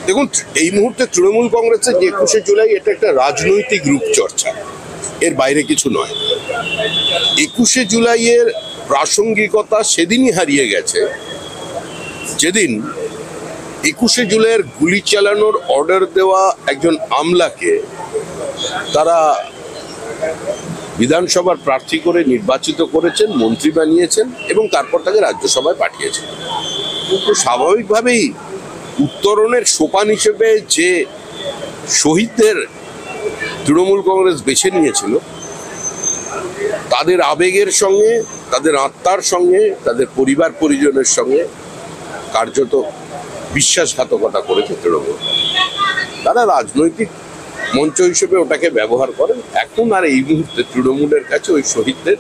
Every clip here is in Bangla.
দেখুন, এই মুহূর্তে তৃণমূল কংগ্রেসের যে 21শে জুলাই এটা একটা রাজনৈতিক রূপচর্চা, এর বাইরে কিছু নয়। 21শে জুলাইয়ের প্রাসঙ্গিকতা সেদিনই হারিয়ে গেছে যেদিন 21শে জুলাইয়ের গুলি চালানোর অর্ডার দেওয়া একজন আমলাকে তারা বিধানসভার প্রার্থী করে নির্বাচিত করেছেন, মন্ত্রী বানিয়েছেন এবং তারপর তাকে রাজ্যসভায় পাঠিয়েছেন। কিন্তু স্বাভাবিকভাবেই উত্তরণের সোপান হিসেবে যে শহীদদের তৃণমূল কংগ্রেস বেছে নিয়েছিল, তাদের আবেগের সঙ্গে, তাদের আত্মার সঙ্গে, তাদের পরিবার পরিজনের সঙ্গে কার্যত বিশ্বাসঘাতকতা করেছে তৃণমূল। তারা রাজনৈতিক মঞ্চ হিসেবে ওটাকে ব্যবহার করেন। এখন আর এই মুহূর্তে তৃণমূলের কাছে ওই শহীদদের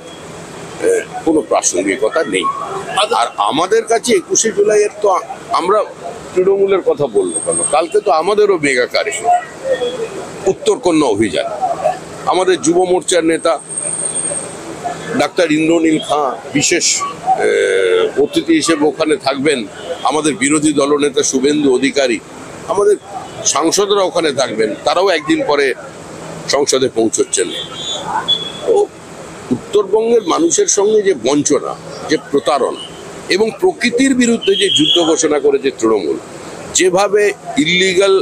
কোনো প্রাসঙ্গিকতা নেই। আর আমাদের কাছে 21শে জুলাইয়ের তো আমরা তৃণমূলের কথা বলবো কেন, কালকে তো আমাদেরও মেগাকারে উত্তরকন্যা অভিযান। আমাদের যুব মোর্চার নেতা ডাক্তার ইন্দ্রনীল খাঁ বিশেষ অতিথি হিসেবে ওখানে থাকবেন, আমাদের বিরোধী দলনেতা শুভেন্দু অধিকারী, আমাদের সাংসদরা ওখানে থাকবেন, তারাও একদিন পরে সংসদে পৌঁছচ্ছেন। তো উত্তরবঙ্গের মানুষের সঙ্গে যে বঞ্চনা, যে প্রতারণা এবং প্রকৃতির বিরুদ্ধে যে যুদ্ধ ঘোষণা করেছে তৃণমূল, যেভাবে ইল্লিগাল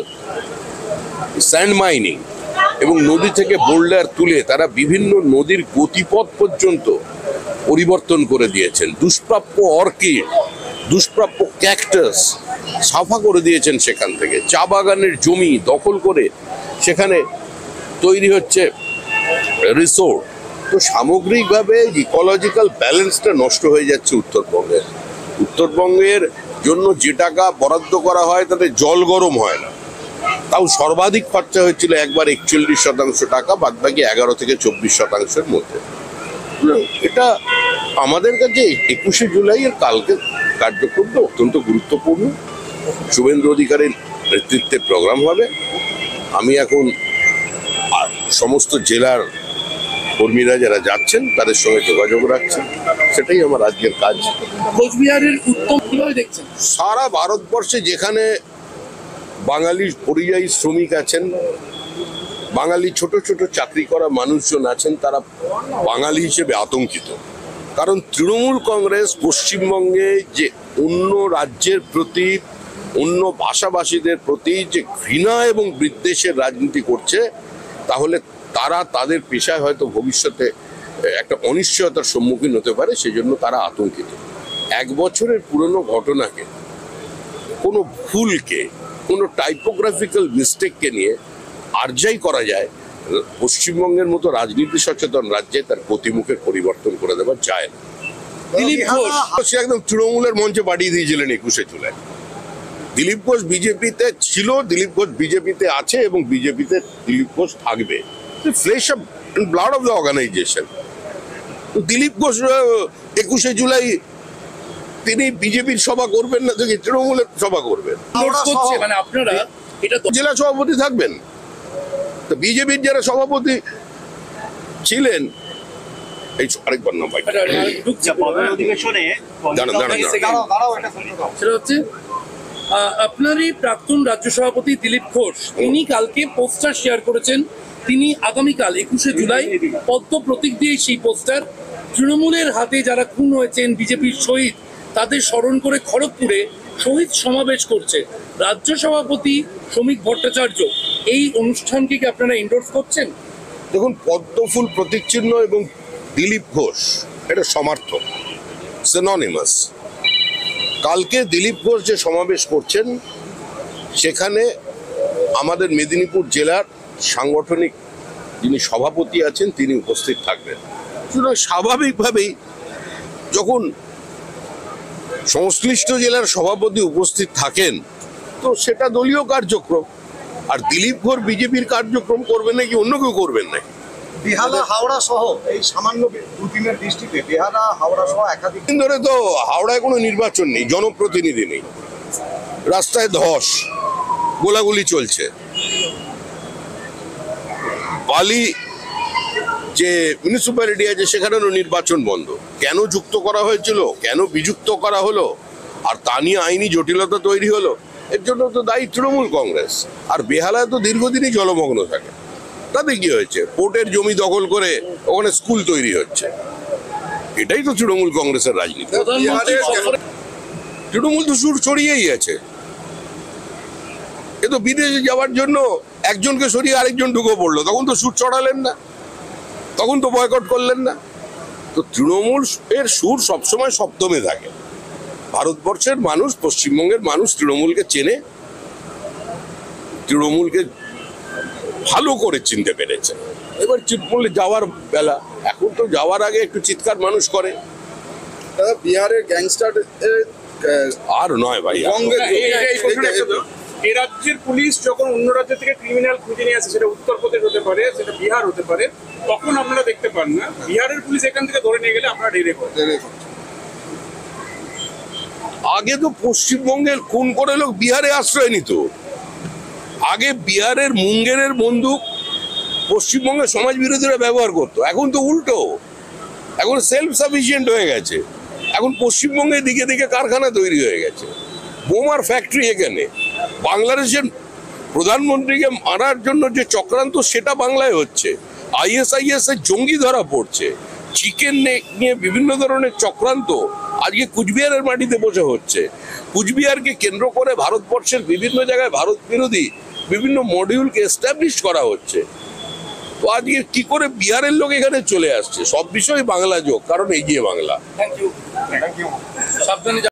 স্যান্ড মাইনিং এবং নদী থেকে বোল্ডার তুলে তারা বিভিন্ন নদীর গতিপথ পর্যন্ত পরিবর্তন করে দিয়েছেন, দুষ্প্রাপ্য অর্কিড, দুষ্প্রাপ্য ক্যাকটাস সাফা করে দিয়েছেন, সেখান থেকে চা বাগানের জমি দখল করে সেখানে তৈরি হচ্ছে রিসোর্ট। তো সামগ্রিকভাবে ইকোলজিক্যাল ব্যালেন্সটা নষ্ট হয়ে যাচ্ছে উত্তরবঙ্গের। উত্তরবঙ্গের জন্য যে টাকা বরাদ্দ করা হয় তাতে জল গরম হয় না, তাও সর্বাধিক খরচা হয়েছিল একবার 41% টাকা, বাদ বাকি 11 থেকে 24%-এর মধ্যে। এটা আমাদের কাছে 21শে জুলাইয়ের কালকে কার্যক্রমটা অত্যন্ত গুরুত্বপূর্ণ। শুভেন্দু অধিকারীর নেতৃত্বে প্রোগ্রাম হবে। আমি এখন সমস্ত জেলার কর্মীরা যারা যাচ্ছেন তাদের সঙ্গে যোগাযোগ রাখছেন, সেটাই আমার আজকের কাজ। কোচবিহারের উত্তম কিভাবে দেখছেন? সারা ভারতবর্ষে যেখানে বাঙালি পরিযায়ী শ্রমিক আছেন, বাঙালি ছোট ছোট চাকরি করা মানুষজন আছেন, তারা বাঙালি হিসেবে আতঙ্কিত। কারণ তৃণমূল কংগ্রেস পশ্চিমবঙ্গে যে অন্য রাজ্যের প্রতি, অন্য ভাষাভাষীদের প্রতি যে ঘৃণা এবং বিদ্বেষের রাজনীতি করছে, তাহলে তারা তাদের পেশায় হয়তো ভবিষ্যতে একটা অনিশ্চয়তার সম্মুখীন হতে পারে, সেজন্য তারা আতঙ্কিত। 1 বছরের পুরনো ঘটনাকে, কোনো ভুলকে, কোনো টাইপোগ্রাফিক্যাল মিস্টেককে নিয়ে আর যাই করা যায়, পশ্চিমবঙ্গের মতো রাজনীতি সচেতন রাজ্যে তার গতিমুখের পরিবর্তন করে দেওয়া যায় না। দিলীপ ঘোষ একদম তৃণমূলের মঞ্চে পাঠিয়ে দিয়েছিলেন 21শে জুলাই। দিলীপ ঘোষ বিজেপিতে ছিল, দিলীপ ঘোষ বিজেপিতে আছে এবং বিজেপিতে দিলীপ ঘোষ থাকবে। Flesh of blood of the organization. Dilip Ghosh 21শে জুলাই তিনি বিজেপির সভা করবেন না, থেকে তৃণমূলের সভা করবেন। মানে আপনারা এটা জেলা সভাপতি থাকবেন। তো বিজেপির যারা সভাপতি ছিলেন, এই আরেকবার নাম পাই, সেটা হচ্ছে আপনারই প্রাক্তন রাজ্য সভাপতি দিলীপ ঘোষ, তিনি কালকে পোস্টার শেয়ার করেছেন। তিনি আগামীকাল 21শে জুলাই পদ্ম প্রতীক দিয়ে সেই পোস্টার তৃণমূলের হাতে যারা খুন হয়েছেন, বিজেপির শহীদ, তাদের স্মরণ করে খড়গপুরে শহীদ সমাবেশ করছে রাজ্য সভাপতি শ্রমিক ভট্টাচার্য। এই অনুষ্ঠানকে কি আপনারা এন্ডোর্স করছেন? দেখুন, পদ্মফুল প্রতীক চিহ্ন এবং দিলীপ ঘোষ এটা সমার্থক, সিনোনিমাস। কালকে দিলীপ ঘোষ যে সমাবেশ করছেন, সেখানে আমাদের মেদিনীপুর জেলার সাংগঠনিক যিনি সভাপতি আছেন তিনি উপস্থিত থাকবেন। সুতরাং স্বাভাবিকভাবেই যখন সংশ্লিষ্ট জেলার সভাপতি উপস্থিত থাকেন, তো সেটা দলীয় কার্যক্রম। আর দিলীপ ঘোষ বিজেপির কার্যক্রম করবেন নাকি অন্য কেউ করবেন নাকি? বেহালা হাওড়া সহ এই সামান্য দুদিনের দৃষ্টিতে বেহালা হাওড়া সহ একাধিক দিন ধরে তো হাওড়ায় কোনো নির্বাচন নেই, জনপ্রতিনিধি নেই, রাস্তায় ধস, গোলাগুলি চলছে। বালি যে মিউনিসিপ্যালিটি আছে সেখানেও নির্বাচন বন্ধ। কেন যুক্ত করা হয়েছিল, কেন বিযুক্ত করা হলো, আর তা নিয়ে আইনি জটিলতা তৈরি হলো, এর জন্য তো দায়ী তৃণমূল কংগ্রেস। আর বেহালায় তো দীর্ঘদিনই জলমগ্ন থাকে। তাতে কি হয়েছে? পোর্টের জমি দখল করে ওখানে স্কুল তৈরি হচ্ছে। এটাই তো তৃণমূল কংগ্রেসের রাজনীতি। প্রধানমন্ত্রী সফরে তৃণমূল তো সুর ছড়িয়েই আছে। এ তো বিদেশে যাওয়ার জন্য একজনকে সরিয়ে আরেকজন ঢুকে পড়লো, তখন তো সুর চড়ালেন না, তখন তো বয়কট করলেন না। তো তৃণমূল এর সুর সবসময় সপ্তমে থাকে। ভারতবর্ষের মানুষ, পশ্চিমবঙ্গের মানুষ তৃণমূলকে চেনে, তৃণমূলকে ভালো করে চিনতে পেরেছে। এবার তৃণমূলে যাওয়ার বেলা, এখন তো যাওয়ার আগে একটু চিৎকার মানুষ করে। দাদা বিহারের গ্যাংস্টার আর নয় ভাই, এই রাজ্যের পুলিশ যখন অন্য রাজ্য থেকে ক্রিমিনাল খুঁজে নিয়ে আসে, সেটা উত্তরপ্রদেশ হতে পারে, সেটা বিহার হতে পারে, তখন আপনারা দেখতে পান না। বিহারের পুলিশ এখান থেকে ধরে নিয়ে গেলে আপনারা ডেরে করেন। আগে তো পশ্চিমবঙ্গের খুন করে লোক বিহারে আশ্রয় নিত। আগে বিহারের মুঙ্গেরের বন্দুক পশ্চিমবঙ্গের সমাজ বিরোধীরা ব্যবহার করতো। এখন তো উল্টো, এখন সেলফ সাফিসিয়েন্ট হয়ে গেছে। এখন পশ্চিমবঙ্গের দিকে দিকে কারখানা তৈরি হয়ে গেছে, বোমার ফ্যাক্টরি। এখানে বাংলাদেশের প্রধানমন্ত্রীকে মারার জন্য যে চক্রান্ত, সেটা বাংলায় হচ্ছে। ISIS এর জঙ্গি ধরা পড়ছে। চিকেন নিয়ে বিভিন্ন ধরনের চক্রান্ত আজকে কুচবিহারের মাটিতে বসে হচ্ছে। কুচবিহারকে কেন্দ্র করে ভারতবর্ষের বিভিন্ন জায়গায় ভারত বিরোধী বিভিন্ন মডিউলকে এস্টাবলিশ করা হচ্ছে। তো আজকে কি করে বিহারের লোক এখানে চলে আসছে? সব বিষয় বাংলা যোগ, কারণ এগিয়ে বাংলা। Thank you. সাবধানে